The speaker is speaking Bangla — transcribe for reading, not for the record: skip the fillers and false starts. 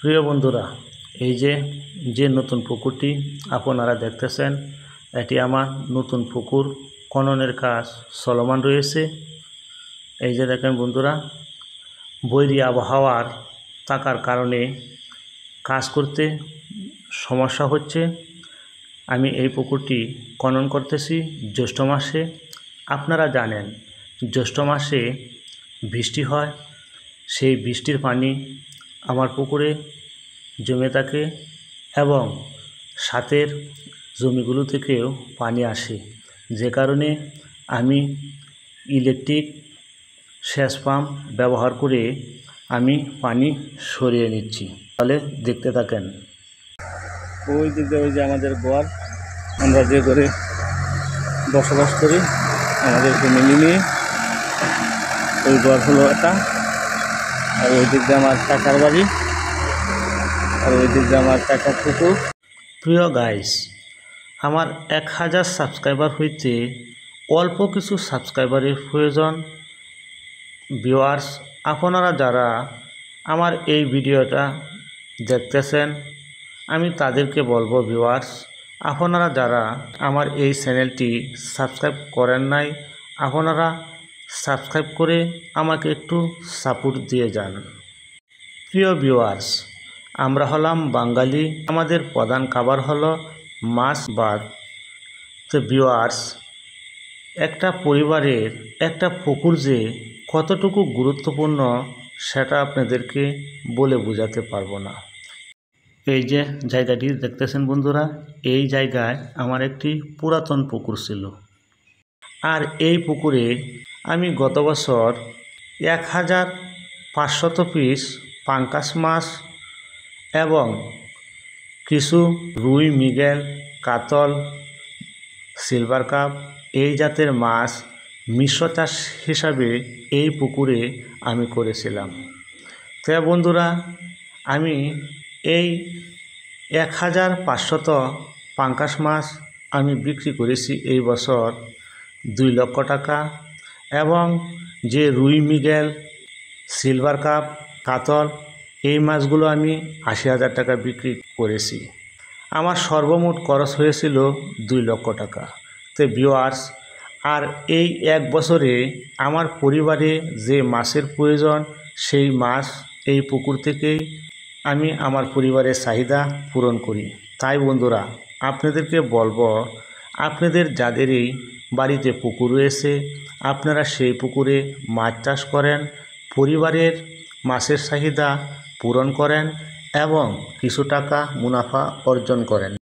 প্রিয় বন্ধুরা, এই যে নতুন পুকুরটি আপনারা দেখতেছেন, এটি আমার নতুন পুকুর। খননের কাজ চলমান রয়েছে। এই যে দেখেন বন্ধুরা, বৈরী আবহাওয়ার থাকার কারণে কাজ করতে সমস্যা হচ্ছে। আমি এই পুকুরটি খনন করতেছি জ্যৈষ্ঠ মাসে। আপনারা জানেন জ্যৈষ্ঠ মাসে বৃষ্টি হয়, সেই বৃষ্টির পানি আমার পুকুরে জমে থাকে এবং সাথের জমিগুলো থেকেও পানি আসে, যে কারণে আমি ইলেকট্রিক সেচ পাম্প ব্যবহার করে আমি পানি সরিয়ে নিচ্ছি। তাহলে দেখতে থাকেন। ওই দিকে ওই যে আমাদের ঘর, আমরা যে ঘরে বসবাস করি আমাদের ফ্যামিলি নিয়ে, ওই ঘর হলো এটা। আর ওই দিক দিয়ে আমার কাকার বাড়ি, আর ওই দিক দিয়ে আমার কাকার পুকুর। প্রিয় গাইস, আমার 1000 সাবস্ক্রাইবার হইতে অল্প কিছু সাবস্ক্রাইবারের প্রয়োজন। ভিউয়ার্স, আপনারা যারা আমার এই ভিডিওটা দেখতেছেন, আমি তাদেরকে বলবো, ভিউয়ার্স, আপনারা যারা আমার এই চ্যানেলটি সাবস্ক্রাইব করেন নাই, আপনারা সাবস্ক্রাইব করে আমাকে একটু সাপোর্ট দিয়ে যান। প্রিয় ভিউয়ার্স, আমরা হলাম বাঙালি, আমাদের প্রধান খাবার হলো মাছ ভাত। তো ভিউয়ার্স, একটা পরিবারের একটা পুকুর যে কতটুকু গুরুত্বপূর্ণ সেটা আপনাদেরকে বলে বোঝাতে পারবো না। এই যে জায়গাটি দেখতেছেন বন্ধুরা, এই জায়গায় আমার একটি পুরাতন পুকুর ছিল। আর এই পুকুরে আমি গত বছর 1500 পিস পাঙ্কাশ মাছ এবং কিছু রুই, মৃগেল, কাতল, সিলভার কাপ এই জাতের মাছ মিশ্র চাষ হিসাবে এই পুকুরে আমি করেছিলাম। তো বন্ধুরা, আমি এই 1500 পাঙ্কাশ মাছ আমি বিক্রি করেছি এই বছর 2 লক্ষ টাকা, এবং যে রুই, মৃগেল, সিলভার কাপ, কাতল এই মাছগুলো আমি 80,000 টাকা বিক্রি করেছি। আমার সর্বমোট খরচ হয়েছিল 2 লক্ষ টাকা। তো ভিউয়ার্স, আর এই 1 বছরে আমার পরিবারে যে মাছের প্রয়োজন, সেই মাছ এই পুকুর থেকেই আমি আমার পরিবারের চাহিদা পূরণ করি। তাই বন্ধুরা, আপনাদেরকে বলবো, আপনাদের যাদেরই বাড়িতে পুকুর রয়েছে, আপনারা সেই পুকুরে মাছ চাষ করেন, পরিবারের মাছের চাহিদা পূরণ করেন এবং কিছু টাকা মুনাফা অর্জন করেন।